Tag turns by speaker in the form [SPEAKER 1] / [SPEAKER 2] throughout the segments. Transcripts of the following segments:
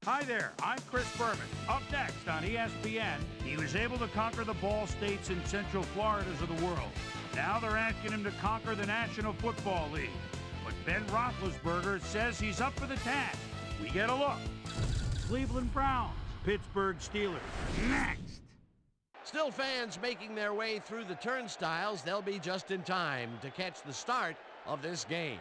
[SPEAKER 1] Hi there, I'm Chris Berman. Up next on ESPN, he was able to conquer the Ball States and Central Floridas of the world. Now they're asking him to conquer the National Football League. But Ben Roethlisberger says he's up for the task. We get a look. Cleveland Browns, Pittsburgh Steelers. Next.
[SPEAKER 2] Still fans making their way through the turnstiles. They'll be just in time to catch the start of this game.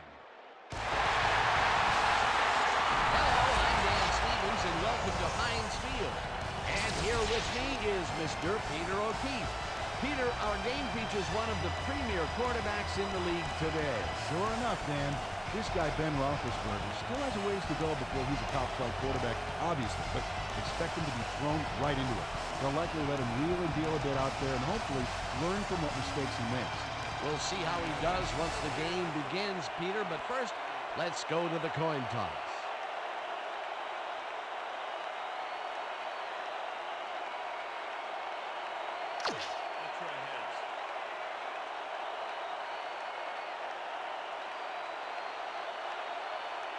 [SPEAKER 2] And welcome to Heinz Field. And here with me is Mr. Peter O'Keefe. Peter, our game features one of the premier quarterbacks in the league today.
[SPEAKER 3] Sure enough, Dan. This guy, Ben Roethlisberger, still has a ways to go before he's a top-flight quarterback, obviously, but expect him to be thrown right into it. They'll likely let him wheel and deal a bit out there and hopefully learn from what mistakes he makes.
[SPEAKER 2] We'll see how he does once the game begins, Peter, but first, let's go to the coin toss.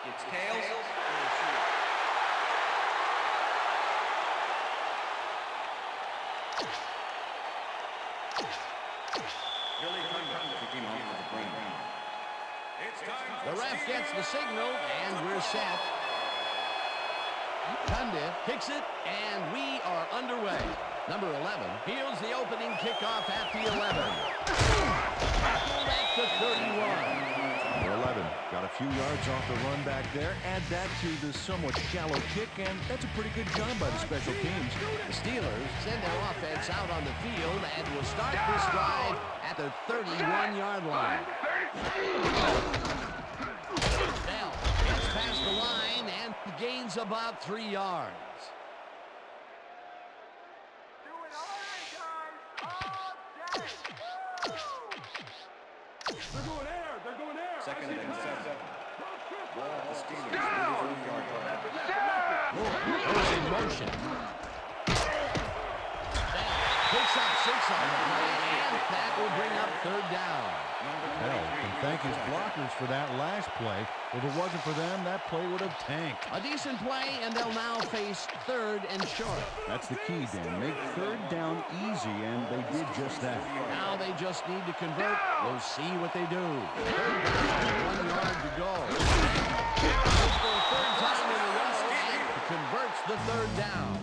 [SPEAKER 4] It's tails.
[SPEAKER 2] The ref gets the signal, and we're set. Cundiff kicks it, and we are underway. Number 11 fields the opening kickoff at the 11. Tackled at the 31.
[SPEAKER 3] Number 11 got a few yards off the run back there. Add that to the somewhat shallow kick, and that's a pretty good job by the special teams.
[SPEAKER 2] The Steelers send their offense out on the field and will start this drive at the 31-yard line. Bell gets past the line and gains about 3 yards.
[SPEAKER 4] Second and 7. Ball at the Steelers. 34-yard line.
[SPEAKER 2] Goes in motion. Picks up 6 on the play, and that will bring up 3rd down.
[SPEAKER 3] Bell can thank his blockers for that last play. If it wasn't for them, that play would have tanked.
[SPEAKER 2] A decent play, and they'll now face 3rd and short.
[SPEAKER 3] That's the key, Dan. Make 3rd down easy, and they did just that.
[SPEAKER 2] Now they just need to convert. We'll see what they do. 3rd down, 1 yard to go. For a 3rd time in a row, and converts the 3rd down.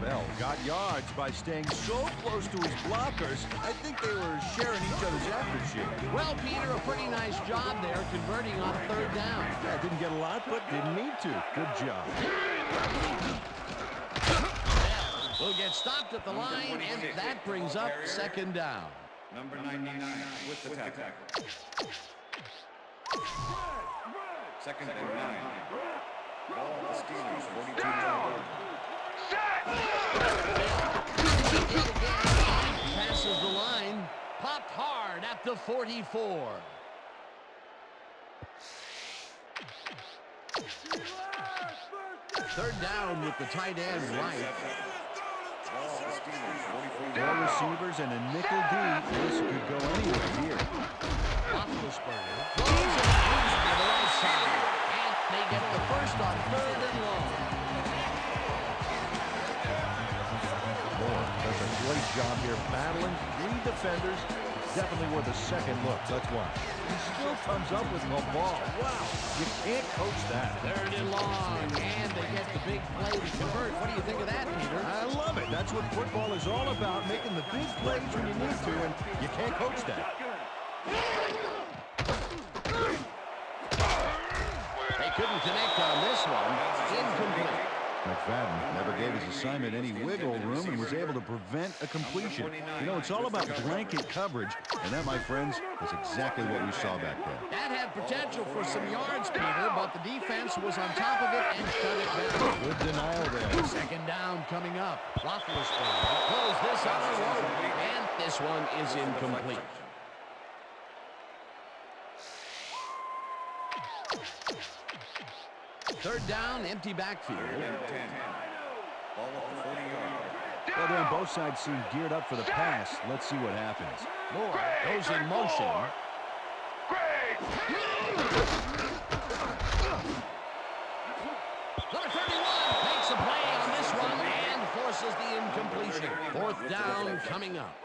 [SPEAKER 3] Bell got yards by staying so close to his blockers. I think they were sharing each other's aftershave.
[SPEAKER 2] Well, Peter, a pretty nice job there converting on 3rd down.
[SPEAKER 3] Yeah, didn't get a lot, but didn't need to. Good job.
[SPEAKER 2] Will get stopped at the line, and that brings up 2nd down.
[SPEAKER 4] Number 99 with the tackle. 2nd and 9. Ball at the Steelers. 42-yard line.
[SPEAKER 2] Passes the line, popped hard at the 44. Third down with the tight end right.
[SPEAKER 3] Four receivers and a nickel D. This could go anywhere here.
[SPEAKER 2] Roethlisberger throws it loose to the right side, and they get the first on 3rd and long.
[SPEAKER 3] Does a great job here battling 3 defenders. Definitely worth a second look. Let's watch. He still comes up with the ball. Wow, you can't coach that.
[SPEAKER 2] 3rd and long, and they get the big play to convert. What do you think of that, Peter?
[SPEAKER 3] I love it. That's what football is all about, making the big plays when you need to, and you can't coach that.
[SPEAKER 2] They couldn't connect on this one. Incomplete.
[SPEAKER 3] McFadden never gave his assignment any wiggle room and was able to prevent a completion. You know, it's all about blanket coverage, and that, my friends, is exactly what we saw back there.
[SPEAKER 2] That had potential for some yards, Peter, but the defense was on top of it and shut it down.
[SPEAKER 3] Good denial there.
[SPEAKER 2] 2nd down coming up. Roethlisberger pulls this on the road, and this one is incomplete. Third down, empty backfield.
[SPEAKER 4] Ball at the 40-yard.
[SPEAKER 3] Well, then both sides seem geared up for the pass. Let's see what happens.
[SPEAKER 2] Moore goes in motion. Number 31 makes a forces the incompletion. Fourth down coming up.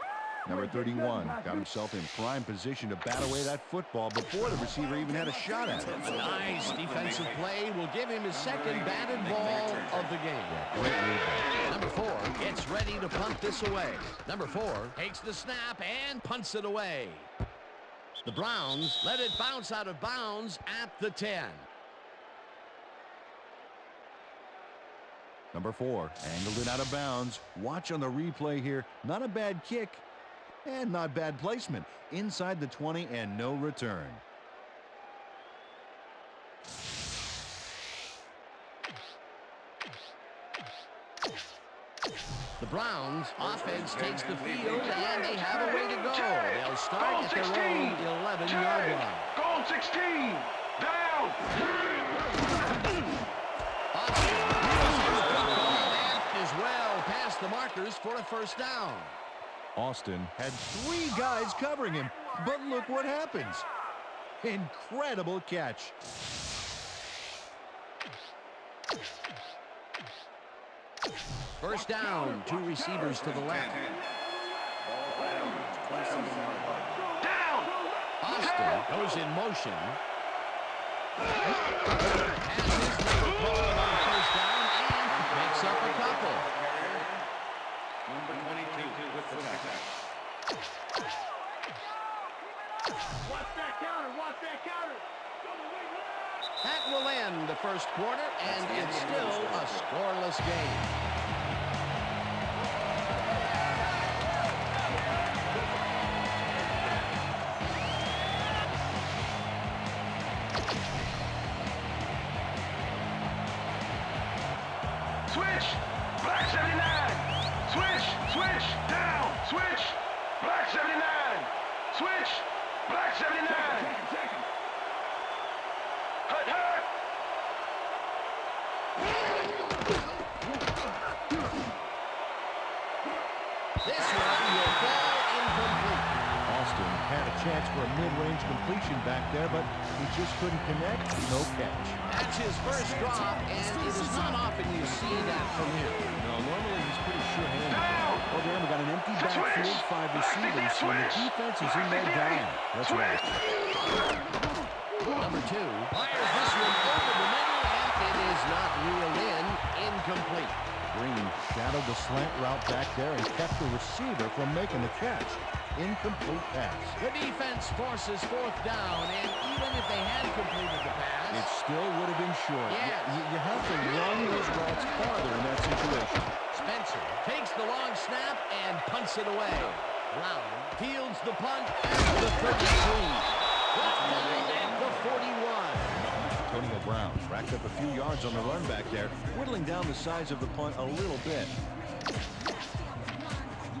[SPEAKER 3] Number 31 got himself in prime position to bat away that football before the receiver even had a shot at it.
[SPEAKER 2] Nice defensive play will give him his second batted ball of the game.
[SPEAKER 3] Yeah, great read there.
[SPEAKER 2] Number 4 gets ready to punt this away. Number 4 takes the snap and punts it away. The Browns let it bounce out of bounds at the 10.
[SPEAKER 3] Number 4 angled it out of bounds. Watch on the replay here. Not a bad kick and not bad placement. Inside the 20 and no return.
[SPEAKER 2] The Browns offense takes the field and they have a way to go. They'll start at their own 11-yard line.
[SPEAKER 5] Goal 16. Down.
[SPEAKER 2] Is well past the markers for a first down.
[SPEAKER 3] Austin had 3 guys covering him, but look what happens. Incredible catch.
[SPEAKER 2] First down, 2 receivers to the left.
[SPEAKER 5] Down.
[SPEAKER 2] Austin goes in motion. Has his number called on first down and picks up a couple.
[SPEAKER 4] Number 22 with the tackle.
[SPEAKER 5] Watch that counter. Watch that counter.
[SPEAKER 2] That will end the first quarter, and it's still a scoreless game.
[SPEAKER 5] Switch. Black 79. Switch. Switch. Down. Switch. Black 79. Switch. Black 79. Hut, hut.
[SPEAKER 2] This one will fall incomplete.
[SPEAKER 3] Austin had a chance for a mid-range completion back there, but he just couldn't connect. No catch.
[SPEAKER 2] That's his first drop, and it is not often you see that from him.
[SPEAKER 3] No, normally he's pretty sure-handed. Well, damn, we got an empty backfield, 5 receivers, so the defense is in their dime. That's right.
[SPEAKER 2] Number 2 fires this one over the middle, and it is not reeled in. Incomplete.
[SPEAKER 3] Green shadowed the slant route back there and kept the receiver from making the catch. Incomplete pass.
[SPEAKER 2] The defense forces fourth down, and even if they had completed the pass,
[SPEAKER 3] It still would have been short.
[SPEAKER 2] Yes.
[SPEAKER 3] You have to run those routes farther in that situation.
[SPEAKER 2] Spencer takes the long snap and punts it away. Brown fields the punt at the 33. Brought down at the 41.
[SPEAKER 3] Antonio Brown racked up a few yards on the run back there, whittling down the size of the punt a little bit.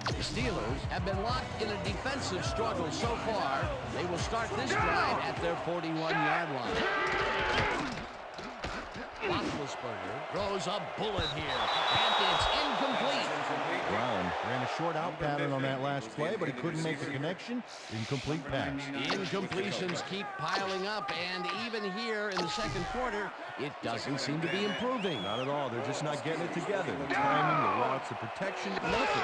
[SPEAKER 2] The Steelers have been locked in a defensive struggle so far. They will start this drive at their 41-yard line. Roethlisberger throws a bullet here, and it's incomplete.
[SPEAKER 3] Brown ran a short out pattern on that last play, but he couldn't make the connection. Incomplete pass.
[SPEAKER 2] Incompletions keep piling up, and even here in the second quarter, it doesn't seem to be improving.
[SPEAKER 3] Not at all. They're just not getting it together. The timing, the routes, the protection, nothing.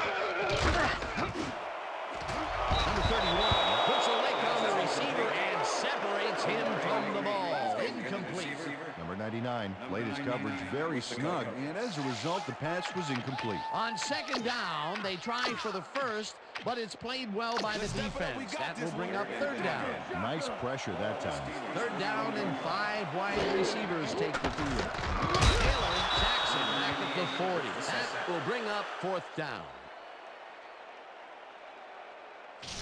[SPEAKER 2] Number 31 puts a lick on the receiver and separates him from the ball. Incomplete.
[SPEAKER 3] Number 99 played his coverage very snug, and as a result, the pass was incomplete.
[SPEAKER 2] On second down, they try for the first, but it's played well by the defense. That will bring up third down.
[SPEAKER 3] Nice pressure that time.
[SPEAKER 2] Third down and 5 wide receivers take the field. Taylor Jackson back at the 40. That will bring up fourth down.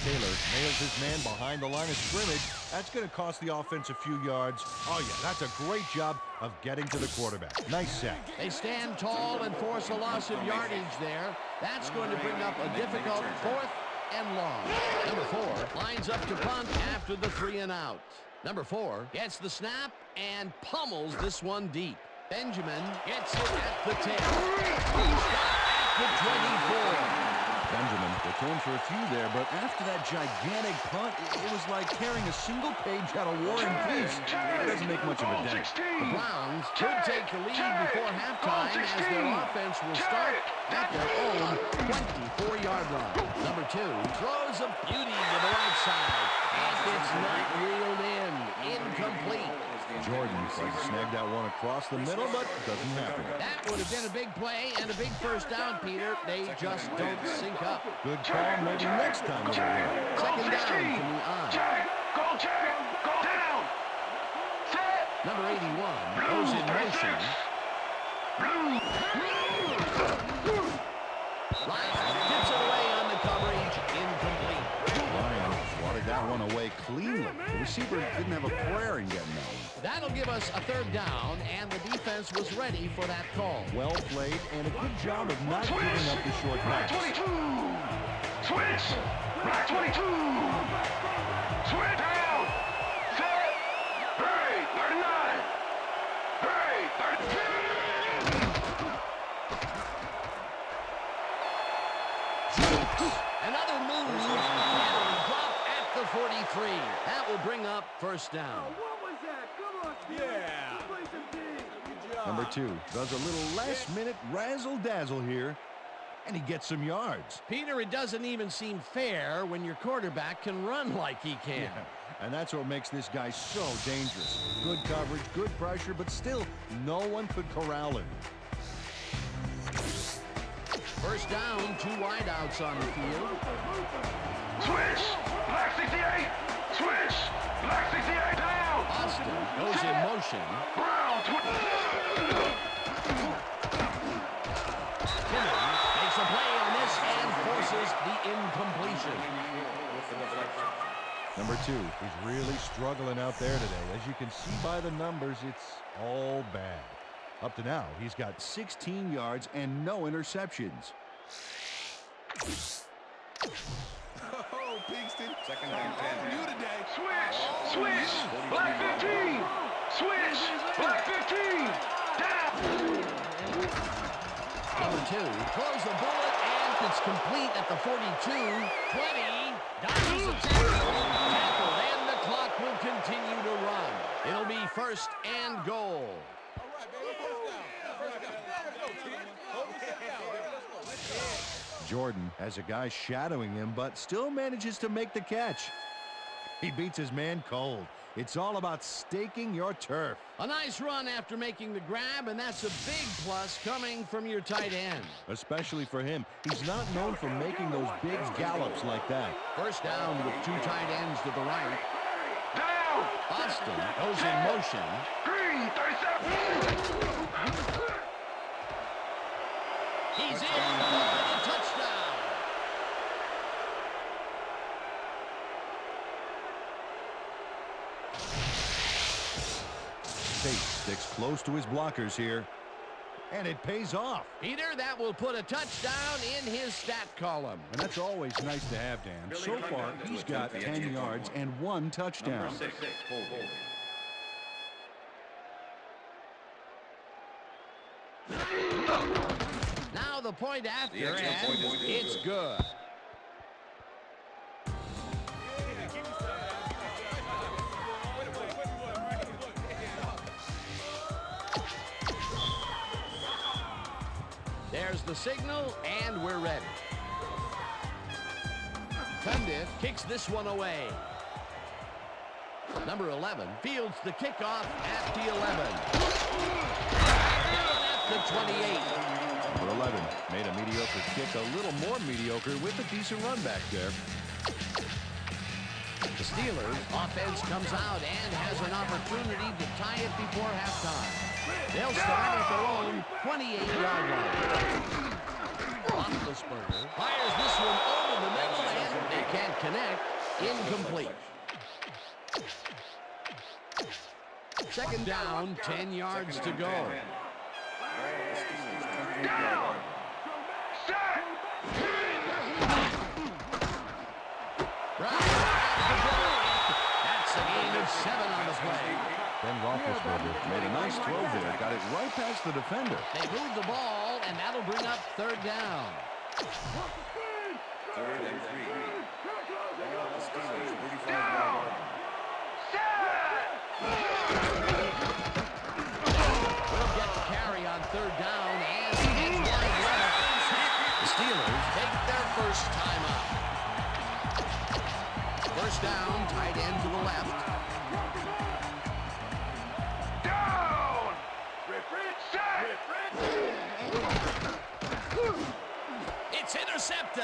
[SPEAKER 3] Taylor nails his man behind the line of scrimmage. That's going to cost the offense a few yards. Oh, yeah, that's a great job of getting to the quarterback. Nice sack.
[SPEAKER 2] They stand tall and force a loss of yardage there. That's going to bring up a difficult fourth and long. Number 4 lines up to punt after the 3 and out. Number 4 gets the snap and pummels this one deep. Benjamin gets it at the 10. He's got at the 24.
[SPEAKER 3] Benjamin returned for a few there, but after that gigantic punt, it was like carrying a single page out of War and Peace. It doesn't make much of a dent.
[SPEAKER 2] The Browns could take the lead before halftime as their offense will start at their own 24-yard line. Number 2 throws a beauty to the right side, and it's not reeled in. Incomplete.
[SPEAKER 3] Jordan tries to snag that one across the middle, but doesn't happen.
[SPEAKER 2] That would have been a big play and a big first down, Peter. They just don't sync up.
[SPEAKER 3] Good call, maybe next time over here.
[SPEAKER 2] Second down from the eye.
[SPEAKER 5] Go down. Set.
[SPEAKER 2] Number 81 goes in motion. Ryan tips it away on the coverage. Incomplete.
[SPEAKER 3] Ryan swatted that one away cleanly. The receiver didn't have a prayer in getting that one.
[SPEAKER 2] That'll give us a third down, and the defense was ready for that call.
[SPEAKER 3] Well played, and a good job of not giving up the short pass.
[SPEAKER 5] 22. Switch. Black 22. Switch down. Set. Hurry. 39. Hurry. 32.
[SPEAKER 2] Another move, and it'll drop at the 43. That will bring up first down.
[SPEAKER 5] What was that? Come on, Steve.
[SPEAKER 3] Yeah.
[SPEAKER 5] Play some D. Good job.
[SPEAKER 3] Number 2 does a little last-minute razzle-dazzle here, and he gets some yards.
[SPEAKER 2] Peter, it doesn't even seem fair when your quarterback can run like he can.
[SPEAKER 3] And that's what makes this guy so dangerous. Good coverage, good pressure, but still, no one could corral him.
[SPEAKER 2] First down, 2 wideouts on the field.
[SPEAKER 5] Switch. Black 68. Switch. Black 68 down.
[SPEAKER 2] Austin goes in motion.
[SPEAKER 5] Brown.
[SPEAKER 2] Timmons makes a play on this and forces the incompletion.
[SPEAKER 3] Number 2 is really struggling out there today. As you can see by the numbers, it's all bad. Up to now, he's got 16 yards and no interceptions.
[SPEAKER 6] Oh, Pinkston.
[SPEAKER 4] Second and 10.
[SPEAKER 6] You today.
[SPEAKER 5] Switch. Black 15. Switch. Black 15. Down.
[SPEAKER 2] Number 2 throws the bullet, and it's complete at the 42. 20. Dodges the tackle, and the clock will continue to run. It'll be first and goal.
[SPEAKER 6] All right, baby. First down.
[SPEAKER 3] Jordan has a guy shadowing him, but still manages to make the catch. He beats his man cold. It's all about staking your turf.
[SPEAKER 2] A nice run after making the grab, and that's a big plus coming from your tight end.
[SPEAKER 3] Especially for him. He's not known for making those big gallops like that.
[SPEAKER 2] First down with 2 tight ends to the right.
[SPEAKER 5] Down.
[SPEAKER 2] Austin goes in motion.
[SPEAKER 5] Green 37.
[SPEAKER 2] He's in for the touchdown.
[SPEAKER 3] Tate sticks close to his blockers here, and it pays off.
[SPEAKER 2] Peter, that will put a touchdown in his stat column.
[SPEAKER 3] And that's always nice to have, Dan. So far, he's got 10 yards and 1 touchdown.
[SPEAKER 4] Number 6, hold.
[SPEAKER 2] Now the point after,
[SPEAKER 4] The extra
[SPEAKER 2] and
[SPEAKER 4] point is good.
[SPEAKER 2] it's good. There's the signal, and we're ready. Cundiff kicks this one away. Number 11 fields the kickoff at the 11. Down at the 28.
[SPEAKER 3] Number 11 made a mediocre kick a little more mediocre with a decent run back there.
[SPEAKER 2] The Steelers offense comes out and has an opportunity to tie it before halftime. They'll start at their own 28-yard line. Roethlisberger fires this one over the middle, and they can't connect. Incomplete. Second down, 10 yards to go.
[SPEAKER 5] Down. Set.
[SPEAKER 2] Brown grabs the ball. That's a gain of 7 on the play.
[SPEAKER 3] Ben Roethlisberger made a nice throw there, got it right past the defender.
[SPEAKER 2] They move the ball, and that'll bring up third down.
[SPEAKER 4] 3rd and 3. Ball at the Steelers, 35-yard line.
[SPEAKER 2] We'll get the carry on third down and it's wide left. The Steelers take their first time out. First down, tight end to the left.
[SPEAKER 5] Down!
[SPEAKER 2] It's intercepted.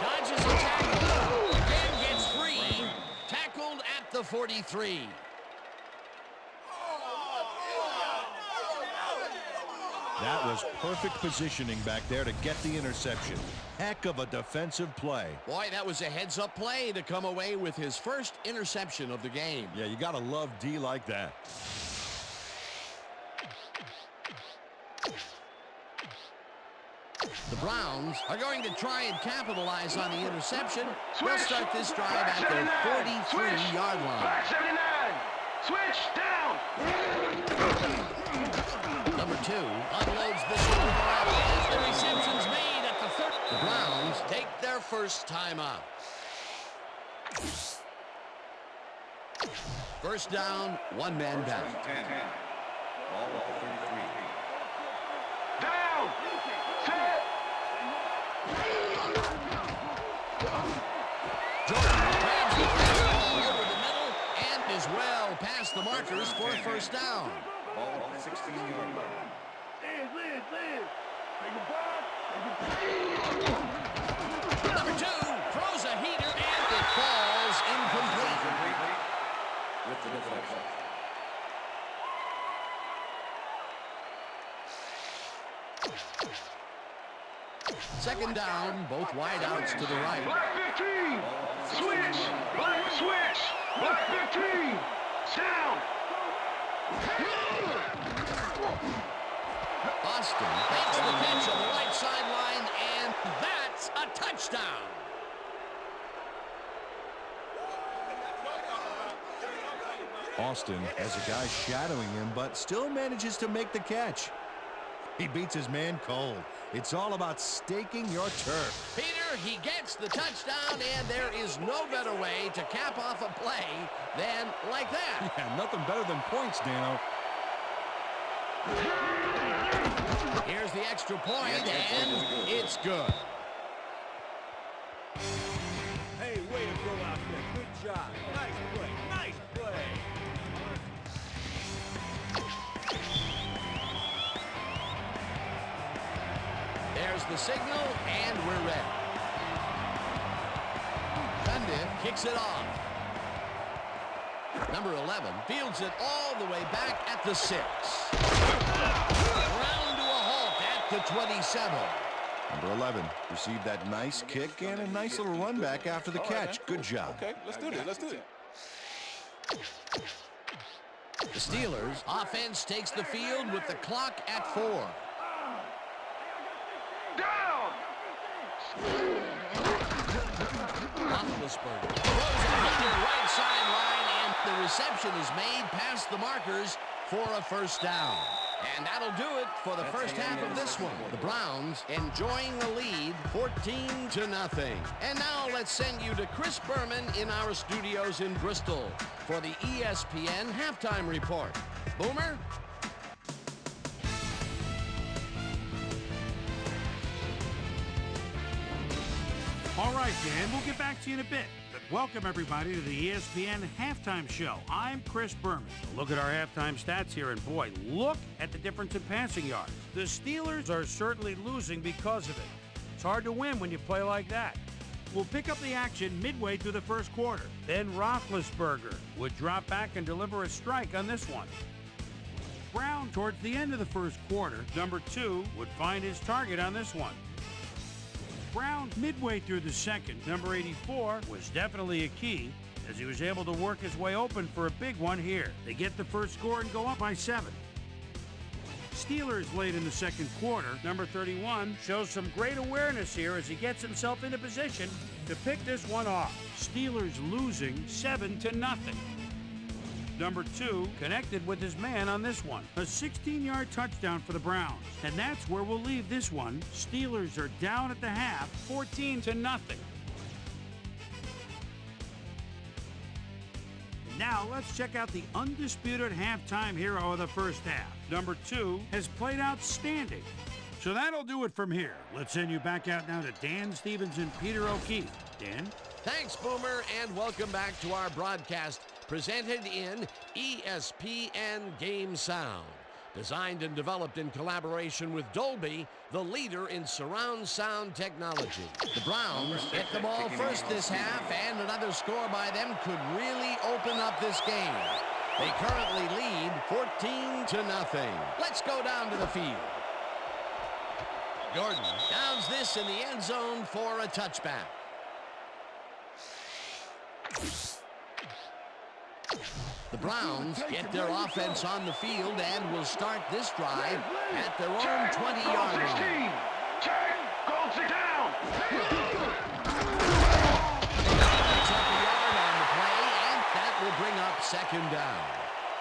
[SPEAKER 2] Dodges a tackle. Again gets free. Tackled at the 43.
[SPEAKER 7] That was perfect positioning back there to get the interception. Heck of a defensive play.
[SPEAKER 2] Boy, that was a heads-up play to come away with his first interception of the game.
[SPEAKER 7] Yeah, you got to love D like that.
[SPEAKER 2] The Browns are going to try and capitalize on the interception. They'll start this drive at their 43-yard line.
[SPEAKER 5] Back 79. Switch down.
[SPEAKER 2] Number 2 unloads this one as the reception's made at the 30. The Browns take their first time out. First down, one man down.
[SPEAKER 4] 10. Ball at the 33.
[SPEAKER 5] Down. Set.
[SPEAKER 2] Jordan grabs the ball over the middle and is well past the markers for a first down.
[SPEAKER 4] Ball at the 16-yard line.
[SPEAKER 5] Liz. Take it back.
[SPEAKER 2] Number 2 throws a heater and it falls incomplete.
[SPEAKER 4] With the deflection.
[SPEAKER 2] Second down, both wideouts to the right.
[SPEAKER 5] Black 15. Switch. Black switch. Black 15. Down.
[SPEAKER 2] Austin makes the catch on the right sideline, and that's a touchdown.
[SPEAKER 7] Austin has a guy shadowing him, but still manages to make the catch. He beats his man cold. It's all about staking your turf.
[SPEAKER 2] Peter, he gets the touchdown, and there is no better way to cap off a play than like that.
[SPEAKER 7] Yeah, nothing better than points, Dano.
[SPEAKER 2] Here's the extra point, and it's good.
[SPEAKER 6] Hey, way to go out there. Good job. Nice play. Nice play.
[SPEAKER 2] There's the signal, and we're ready. Cundiff kicks it off. Number 11 fields it all the way back at the 6. Round to a halt at the 27.
[SPEAKER 7] Number 11 received that nice kick and a nice little run back after the catch. Good job.
[SPEAKER 6] Okay, let's do this.
[SPEAKER 2] The Steelers' offense takes the field with the clock at 4.
[SPEAKER 5] Down.
[SPEAKER 2] Roethlisberger throws it to the right sideline, and the reception is made past the markers for a first down. And that'll do it for the first half of this one. The Browns enjoying the lead 14-0. And now let's send you to Chris Berman in our studios in Bristol for the ESPN halftime report. Boomer?
[SPEAKER 1] All right, Dan, we'll get back to you in a bit. But welcome, everybody, to the ESPN Halftime Show. I'm Chris Berman. Look at our halftime stats here, and boy, look at the difference in passing yards. The Steelers are certainly losing because of it. It's hard to win when you play like that. We'll pick up the action midway through the first quarter. Then Roethlisberger would drop back and deliver a strike on this one. Brown, towards the end of the first quarter, number 2 would find his target on this one. Brown, midway through the second, number 84, was definitely a key as he was able to work his way open for a big one here. They get the first score and go up by 7. Steelers late in the second quarter, number 31, shows some great awareness here as he gets himself into position to pick this one off. Steelers losing 7-0. Number 2 connected with his man on this one. A 16-yard touchdown for the Browns. And that's where we'll leave this one. Steelers are down at the half, 14-0. Now let's check out the undisputed halftime hero of the first half. Number 2 has played outstanding. So that'll do it from here. Let's send you back out now to Dan Stevens and Peter O'Keefe. Dan?
[SPEAKER 2] Thanks, Boomer, and welcome back to our broadcast presented in ESPN Game Sound. Designed and developed in collaboration with Dolby, the leader in surround sound technology. The Browns hit the ball first this half, and another score by them could really open up this game. They currently lead 14-0. Let's go down to the field. Gordon downs this in the end zone for a touchback. The Browns get their offense on the field and will start this drive at their own 20-yard line.
[SPEAKER 5] Goes it down.
[SPEAKER 2] Picks up a yard on the play, and that will bring up second down.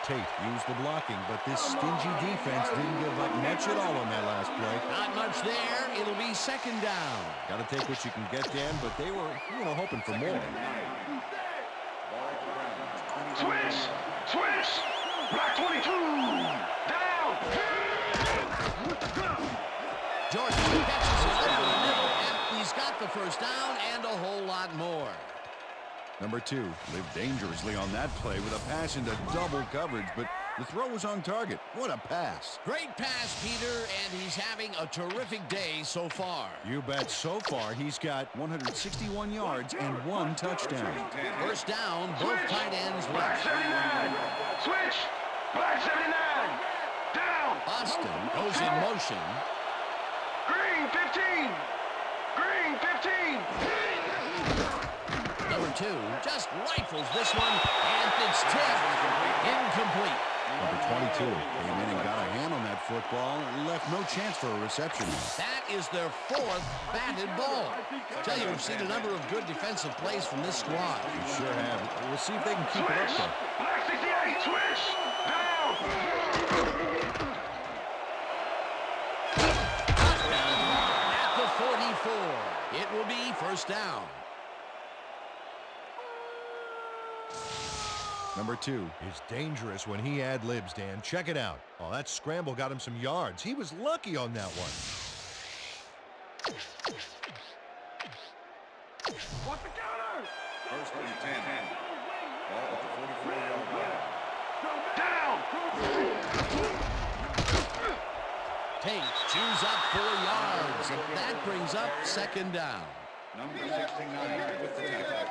[SPEAKER 7] Tate used the blocking, but this stingy defense didn't give up much at all on that last play.
[SPEAKER 2] Not much there. It'll be second down.
[SPEAKER 7] Got to take what you can get, Dan, but they were, hoping for more.
[SPEAKER 5] Switch. Black 22. Down.
[SPEAKER 2] Jordan catches it over the middle, and he's got the first down and a whole lot more.
[SPEAKER 7] Number 2 lived dangerously on that play with a pass into double coverage, but the throw was on target. What a pass.
[SPEAKER 2] Great pass, Peter, and he's having a terrific day so far.
[SPEAKER 7] You bet. So far, he's got 161 yards and 1 touchdown.
[SPEAKER 2] First down, both tight ends
[SPEAKER 5] Black
[SPEAKER 2] left.
[SPEAKER 5] 79. Switch. Black 79. Down.
[SPEAKER 2] Austin goes in motion.
[SPEAKER 5] Green 15. Green 15.
[SPEAKER 2] Number 2 just rifles this one, and it's tipped. Incomplete.
[SPEAKER 7] Number 22 came in and got a hand on that football and left no chance for a reception.
[SPEAKER 2] That is their 4th batted ball. Tell you, we've seen a number of good defensive plays from this squad.
[SPEAKER 7] We sure have. We'll see if they can keep it up there.
[SPEAKER 5] Black 68. Switch. Down.
[SPEAKER 2] At the 44. It will be first down.
[SPEAKER 7] Number 2 is dangerous when he ad-libs, Dan. Check it out. Oh, that scramble got him some yards. He was lucky on that one.
[SPEAKER 5] What's the counter?
[SPEAKER 4] First and 10. Ball at the 44-yard line.
[SPEAKER 5] Down.
[SPEAKER 2] Tate chews up 4 yards, and that brings up second down.
[SPEAKER 4] Number 69 with the tackle.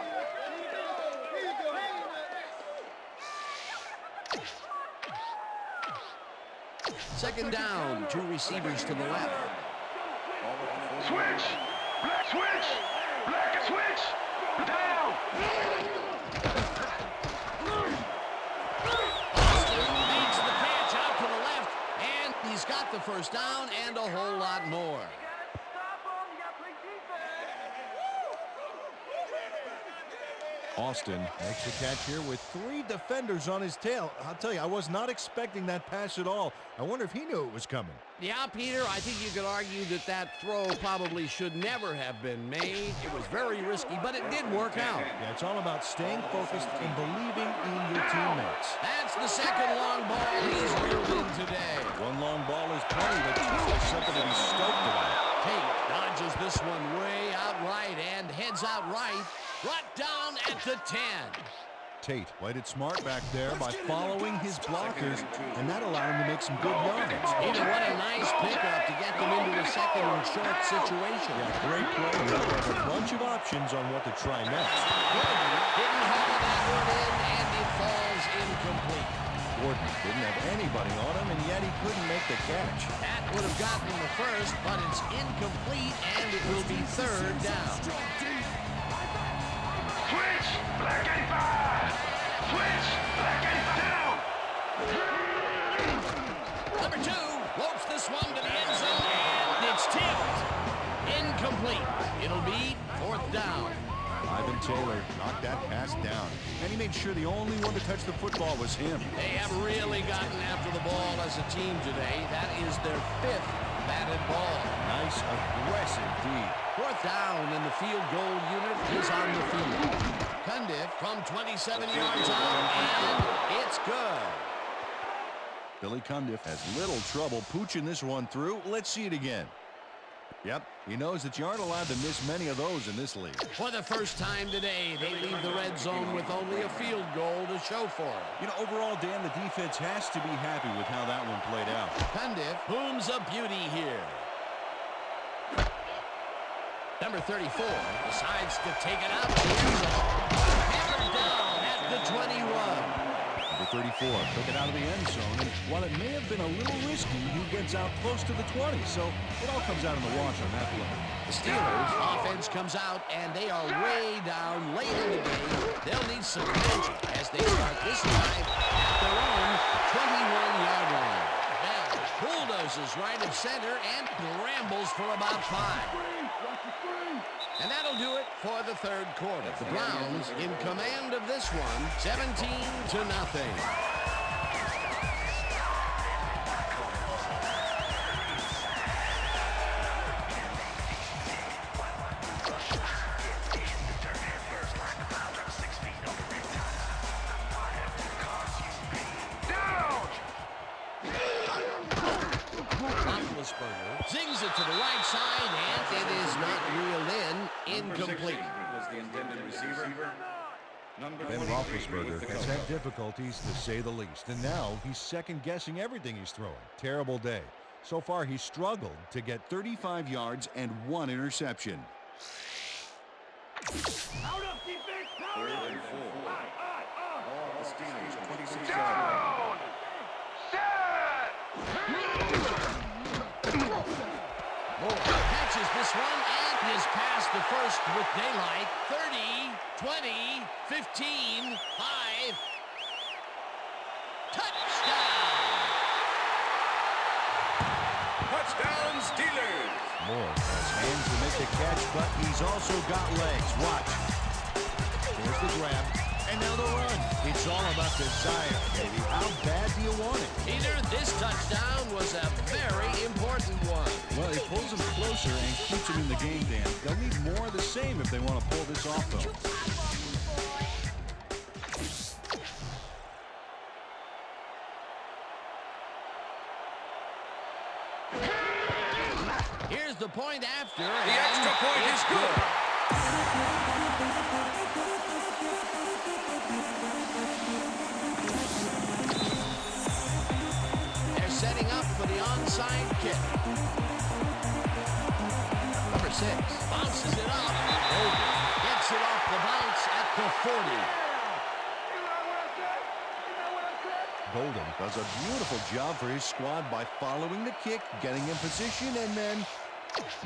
[SPEAKER 2] Second down, 2 receivers to the left.
[SPEAKER 5] Switch. Black switch. Black switch. Down.
[SPEAKER 2] Austin makes the catch out to the left, and he's got the first down and a whole lot more.
[SPEAKER 7] Austin makes the catch here with 3 defenders on his tail. I'll tell you, I was not expecting that pass at all. I wonder if he knew it was coming.
[SPEAKER 2] Yeah, Peter, I think you could argue that that throw probably should never have been made. It was very risky, but it did work out.
[SPEAKER 7] Yeah, it's all about staying focused and believing in your teammates.
[SPEAKER 2] That's the second long ball he's reeled in today.
[SPEAKER 7] 1 long ball is plenty, but 2 is something to be stoked about.
[SPEAKER 2] Tate dodges this one way out right and heads out right. Brought down at the 10.
[SPEAKER 7] Tate played it smart back there by following his blockers, and that allowed him to make some good yards.
[SPEAKER 2] Peter, what a nice pickup to get them into a second and short situation.
[SPEAKER 7] Yeah, great play. Now they have a bunch of options on what to try next.
[SPEAKER 2] Gordon didn't haul that one in, and it falls incomplete.
[SPEAKER 7] Gordon didn't have anybody on him, and yet he couldn't make the catch.
[SPEAKER 2] That would have gotten him the first, but it's incomplete, and it will be third down.
[SPEAKER 5] Switch. Black 85. Switch. Black 85. Down.
[SPEAKER 2] Number 2 floats this one to the end zone, and it's tipped. Incomplete. It'll be fourth down.
[SPEAKER 7] Ivan Taylor knocked that pass down, and he made sure the only one to touch the football was him.
[SPEAKER 2] They have really gotten after the ball as a team today. That is their 5th Batted ball.
[SPEAKER 7] Nice, aggressive D.
[SPEAKER 2] Fourth down, and the field goal unit is on the field. Cundiff from 27 yards out, and it's good.
[SPEAKER 7] Billy Cundiff has little trouble pooching this one through. Let's see it again. Yep, he knows that you aren't allowed to miss many of those in this league.
[SPEAKER 2] For the first time today, they leave the red zone with only a field goal to show for it.
[SPEAKER 7] You know, overall, Dan, the defense has to be happy with how that one played out.
[SPEAKER 2] Cundiff booms a beauty here. Number 34 decides to take it out. Hammered down at the 21.
[SPEAKER 7] Number 34 took it out of the end zone, and while it may have been a little risky, he gets out close to the 20, so it all comes out in the wash on that play.
[SPEAKER 2] The Steelers' offense comes out, and they are way down late in the game. They'll need some energy as they start this drive at their own 21-yard line. Bell bulldozes right of center and brambles for about 5. And that'll do it for the third quarter. The Browns in command of this one, 17-0. Zings it to the right side, and it is not reeled in. Incomplete.
[SPEAKER 4] Was the intended receiver.
[SPEAKER 7] Ben Roethlisberger has had difficulties, to say the least, and now he's second-guessing everything he's throwing. Terrible day. So far, he's struggled to get 35 yards and 1 interception.
[SPEAKER 5] Out of defense.
[SPEAKER 4] Third and 4. Ball at the Steelers, 26 yards.
[SPEAKER 2] Moore catches this one and is past the first with daylight. 30, 20, 15, 5. Touchdown!
[SPEAKER 4] Touchdown, Steelers!
[SPEAKER 7] Moore has hands to make the catch, but he's also got legs. Watch. There's the grab, and now the run. It's all about desire, baby. How bad do you want it?
[SPEAKER 2] Peter, this touchdown was a very important one.
[SPEAKER 7] Well, he pulls him closer and keeps him in the game, Dan. They'll need more of the same if they want to pull this off, though.
[SPEAKER 2] Here's the point after.
[SPEAKER 4] The extra point is good.
[SPEAKER 2] They're setting up for the onside kick. Number 6 bounces it up. Over. Gets it off the bounce at the 40.
[SPEAKER 7] Golden does a beautiful job for his squad by following the kick, getting in position, and then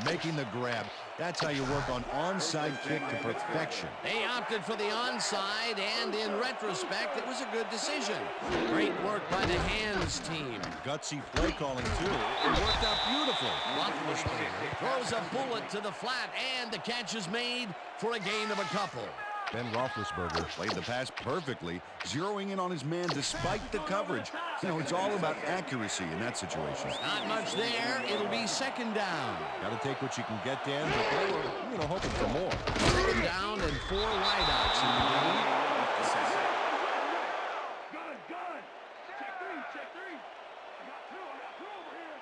[SPEAKER 7] making the grab. That's how you work on onside kick to perfection.
[SPEAKER 2] They opted for the onside, and in retrospect, it was a good decision. Great work by the hands team.
[SPEAKER 7] Gutsy play calling, too. It worked out beautifully.
[SPEAKER 2] Roethlisberger throws a bullet to the flat, and the catch is made for a gain of a couple.
[SPEAKER 7] Ben Roethlisberger played the pass perfectly, zeroing in on his man despite the coverage. You know, it's all about accuracy in that situation.
[SPEAKER 2] Not much there. It'll be second down.
[SPEAKER 7] Got to take what you can get, Dan, but they were, hoping for more.
[SPEAKER 2] Second down and 4 wideouts in the game.
[SPEAKER 5] Good. Check three. I got two over here.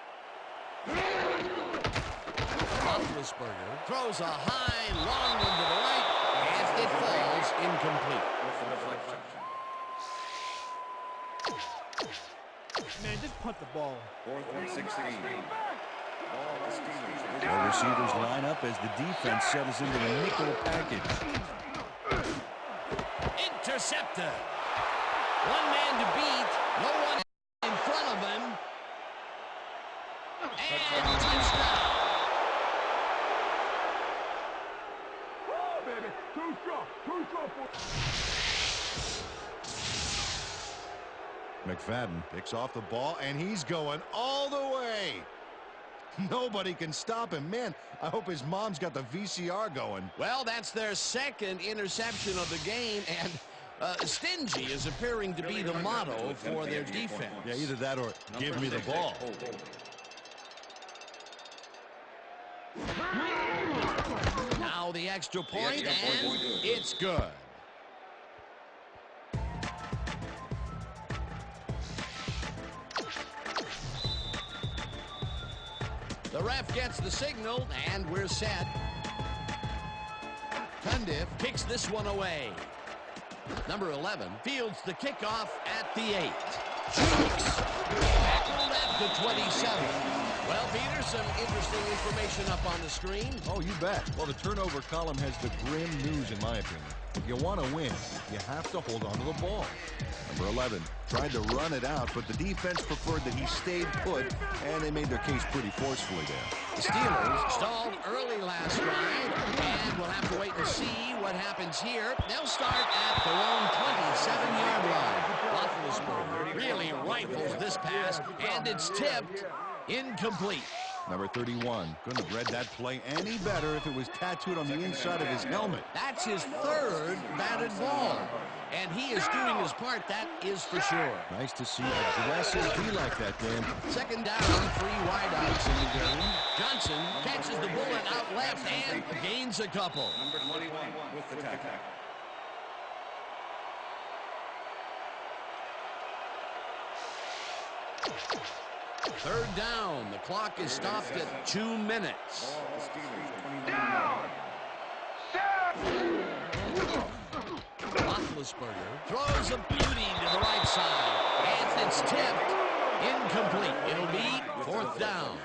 [SPEAKER 2] Roethlisberger throws a high, long one to the right, and it falls incomplete.
[SPEAKER 6] Man, just punt the ball.
[SPEAKER 4] 4th and 16. Ball at the Steelers.
[SPEAKER 7] The receivers line up as the defense settles into the nickel package.
[SPEAKER 2] Intercepted. One man to beat. No one in front of him. And touchdown.
[SPEAKER 5] Oh, baby. Too strong
[SPEAKER 7] McFadden picks off the ball, and he's going all the way. Nobody can stop him. Man, I hope his mom's got the VCR going.
[SPEAKER 2] Well, that's their second interception of the game, and stingy is appearing to be the motto for their defense.
[SPEAKER 7] Yeah, either that or give me the ball.
[SPEAKER 2] Now the extra point, and it's good. The ref gets the signal, and we're set. Cundiff kicks this one away. Number 11 fields the kickoff at the 8. Tackled at the 27. Well, Peter, some interesting information up on the screen.
[SPEAKER 7] Oh, you bet. Well, the turnover column has the grim news, in my opinion. If you want to win, you have to hold on to the ball. Number 11 tried to run it out, but the defense preferred that he stayed put, and they made their case pretty forcefully there.
[SPEAKER 2] The Steelers stalled early last drive, and we'll have to wait and see what happens here. They'll start at their own 27-yard line. Roethlisberger really rifles this pass, and it's tipped incomplete.
[SPEAKER 7] Number 31 couldn't have read that play any better if it was tattooed on the inside of his helmet.
[SPEAKER 2] That's his third batted ball, and he is doing his part, that is for sure.
[SPEAKER 7] Nice to see aggressive be like that, Dan.
[SPEAKER 2] Second down, 3 wideouts in the game. Johnson catches the bullet out left and gains a couple.
[SPEAKER 4] Number 21 with the tackle.
[SPEAKER 2] Third down. The clock is stopped at 2 minutes.
[SPEAKER 4] The Steelers, 29 yards.
[SPEAKER 2] Roethlisberger throws a beauty to the right side, and it's tipped incomplete. It'll be fourth down.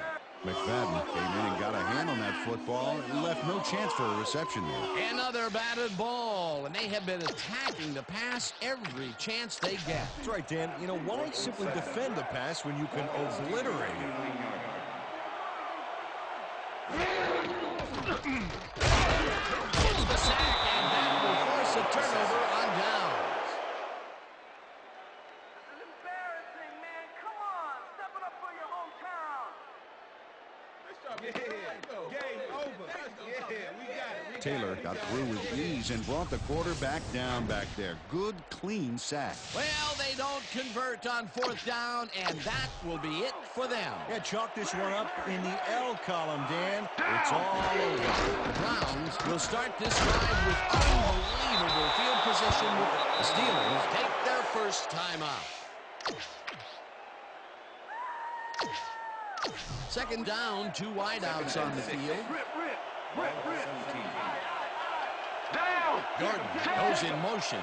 [SPEAKER 7] McFadden came in and got a hand on that football and left no chance for a reception there.
[SPEAKER 2] Another batted ball, and they have been attacking the pass every chance they get.
[SPEAKER 7] That's right, Dan. You know, why simply defend the pass when you can obliterate it?
[SPEAKER 2] Gets the sack, and that will force a turnover on downs.
[SPEAKER 5] This is embarrassing, man. Come on. Step it up for your hometown.
[SPEAKER 6] Game over. Yeah, we got it.
[SPEAKER 7] Taylor got through with ease and brought the quarterback down back there. Good, clean sack.
[SPEAKER 2] Well, they don't convert on fourth down, and that will be it for them.
[SPEAKER 7] Yeah, chalk this one up in the L column, Dan. It's all over.
[SPEAKER 2] The Browns will start this drive with unbelievable field position. The Steelers take their first timeout. Second down, 2 wideouts on the field.
[SPEAKER 5] Down.
[SPEAKER 2] Gordon goes in motion.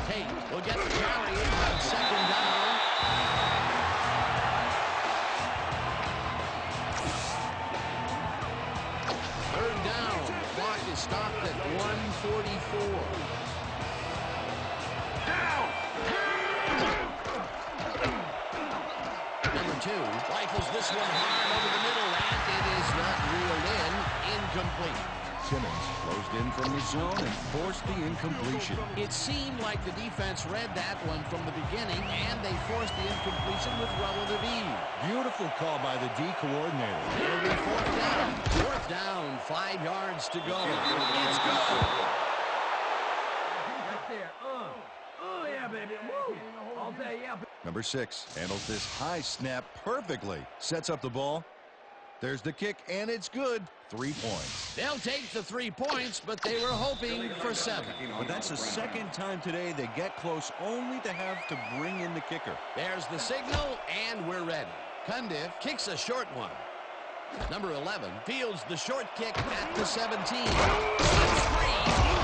[SPEAKER 2] Tate will get the carry on second down. Third down. The clock is stopped at 1:44.
[SPEAKER 5] Down.
[SPEAKER 2] Number 2 rifles this one hard over the middle, and it is not reeled in. Incomplete.
[SPEAKER 7] Simmons closed in from the zone and forced the incompletion.
[SPEAKER 2] It seemed like the defense read that one from the beginning, and they forced the incompletion with relative ease.
[SPEAKER 7] Beautiful call by the D coordinator.
[SPEAKER 2] It'll be fourth down. Fourth down, 5 yards to go. It's good.
[SPEAKER 6] Right there. Oh, yeah, baby. Woo. All day, yeah.
[SPEAKER 7] Number 6 handles this high snap perfectly. Sets up the ball. There's the kick, and it's good. 3 points.
[SPEAKER 2] They'll take the 3 points, but they were hoping for 7.
[SPEAKER 7] But that's the second time today they get close only to have to bring in the kicker.
[SPEAKER 2] There's the signal, and we're ready. Cundiff kicks a short one. Number 11 fields the short kick at the 17. Screen,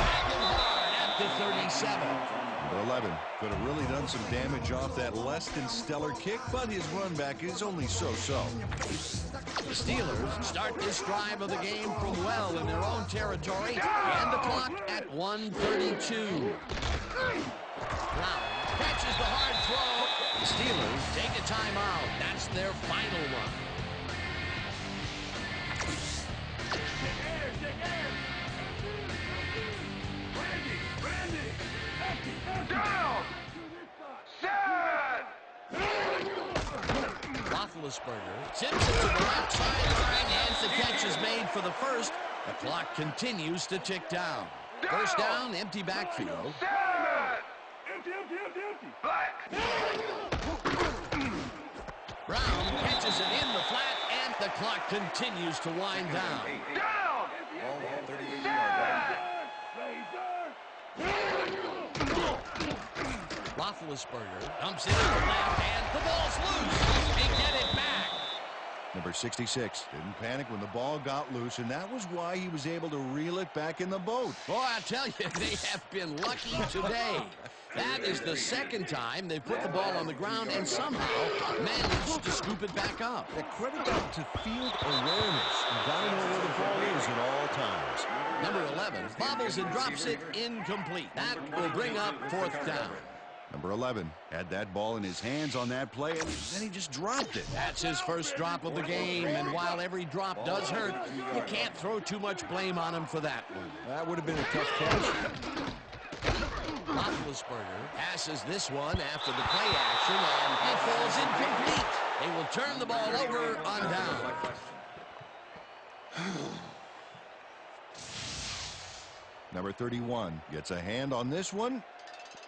[SPEAKER 2] tackled hard at the 37.
[SPEAKER 7] Number 11 could have really done some damage off that less than stellar kick, but his run back is only so-so.
[SPEAKER 2] The Steelers start this drive of the game from well in their own territory, and the clock at 1:32. Brown catches the hard throw. The Steelers take a timeout. That's their final one.
[SPEAKER 5] Down. Set.
[SPEAKER 2] Roethlisberger tips it to the left sideline, and the catch is made for the first. The clock continues to tick down. First down, empty backfield.
[SPEAKER 5] Set. Empty. Black.
[SPEAKER 2] Brown catches it in the flat, and the clock continues to wind down.
[SPEAKER 5] Down.
[SPEAKER 2] Roethlisberger dumps it to the left, and the ball's loose. They get it back.
[SPEAKER 7] Number 66 didn't panic when the ball got loose, and that was why he was able to reel it back in the boat.
[SPEAKER 2] Boy, I tell you, they have been lucky today. That is the second time they've put the ball on the ground and somehow managed to scoop it back up.
[SPEAKER 7] The credit got to field awareness. You got to know where the ball is at all times.
[SPEAKER 2] Number 11 bobbles and drops it incomplete. That will bring up fourth down.
[SPEAKER 7] Number 11 had that ball in his hands on that play, and then he just dropped it.
[SPEAKER 2] That's his first drop of the game, and while every drop does hurt, you can't throw too much blame on him for that one.
[SPEAKER 7] That would have been a tough catch.
[SPEAKER 2] Roethlisberger passes this one after the play action, and it falls incomplete. They will turn the ball over on down.
[SPEAKER 7] Number 31 gets a hand on this one.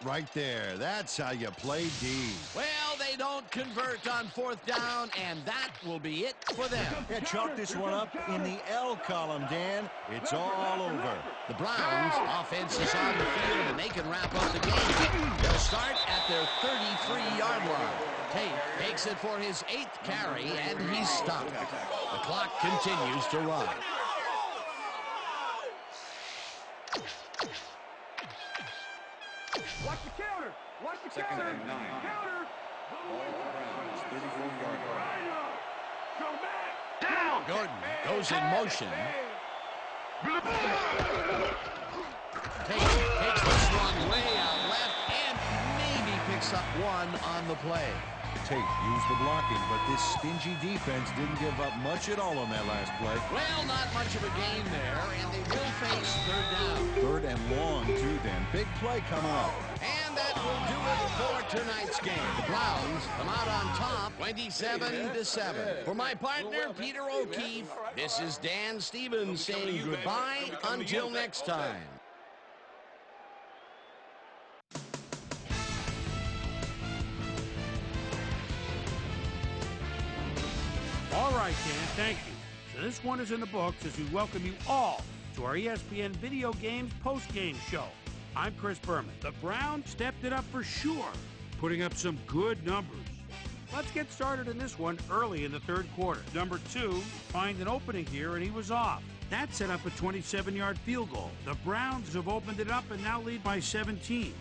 [SPEAKER 7] Right there. That's how you play D.
[SPEAKER 2] Well, they don't convert on fourth down, and that will be it for them.
[SPEAKER 7] Yeah, chalk this one up in the L column, Dan. It's all over.
[SPEAKER 2] The Browns' offense is on the field, and they can wrap up the game. They'll start at their 33-yard line. Tate takes it for his 8th carry, and he's stopped. The clock continues to run.
[SPEAKER 6] Watch the counter. Watch the
[SPEAKER 4] Second
[SPEAKER 6] counter.
[SPEAKER 4] and 9.
[SPEAKER 6] Counter.
[SPEAKER 4] Ball at the Browns, 34-yard line.
[SPEAKER 6] Go back.
[SPEAKER 5] Down.
[SPEAKER 2] Gordon goes in motion. Tate takes this one way out left and maybe picks up one on the play.
[SPEAKER 7] Tate used the blocking, but this stingy defense didn't give up much at all on that last play.
[SPEAKER 2] Well, not much of a gain there, and they will face third down.
[SPEAKER 7] Third and long, too, Dan. Big play coming up.
[SPEAKER 2] And that will do it for tonight's game. The Browns come out on top, 27-7. For my partner, Peter O'Keefe, this is Dan Stevens saying goodbye until next time.
[SPEAKER 1] All right, Dan, thank you. So this one is in the books as we welcome you all to our ESPN Video Games post-game show. I'm Chris Berman. The Browns stepped it up for sure, putting up some good numbers. Let's get started in this one early in the third quarter. Number 2 finds an opening here, and he was off. That set up a 27-yard field goal. The Browns have opened it up and now lead by 17.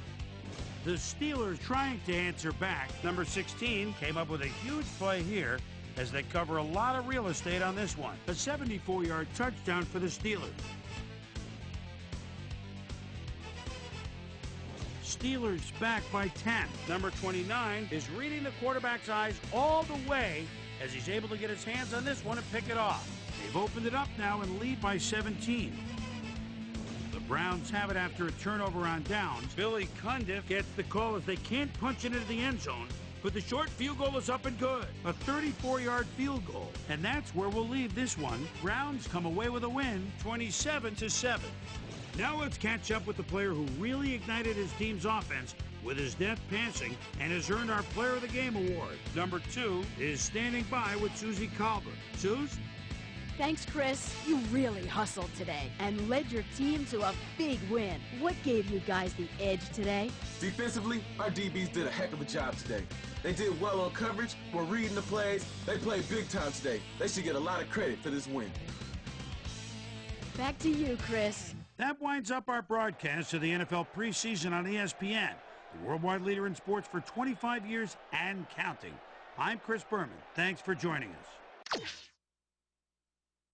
[SPEAKER 1] The Steelers trying to answer back. Number 16 came up with a huge play here as they cover a lot of real estate on this one. A 74-yard touchdown for the Steelers. Steelers back by 10. Number 29 is reading the quarterback's eyes all the way as he's able to get his hands on this one and pick it off. They've opened it up now and lead by 17. The Browns have it after a turnover on downs. Billy Cundiff gets the call as they can't punch it into the end zone, but the short field goal is up and good. A 34-yard field goal. And that's where we'll leave this one. Browns come away with a win, 27-7. Now let's catch up with the player who really ignited his team's offense with his deft passing and has earned our Player of the Game award. Number 2 is standing by with Susie Colbert. Suze?
[SPEAKER 8] Thanks, Chris. You really hustled today and led your team to a big win. What gave you guys the edge today?
[SPEAKER 9] Defensively, our DBs did a heck of a job today. They did well on coverage, were reading the plays. They played big time today. They should get a lot of credit for this win.
[SPEAKER 8] Back to you, Chris.
[SPEAKER 1] That winds up our broadcast of the NFL preseason on ESPN, the worldwide leader in sports for 25 years and counting. I'm Chris Berman. Thanks for joining us.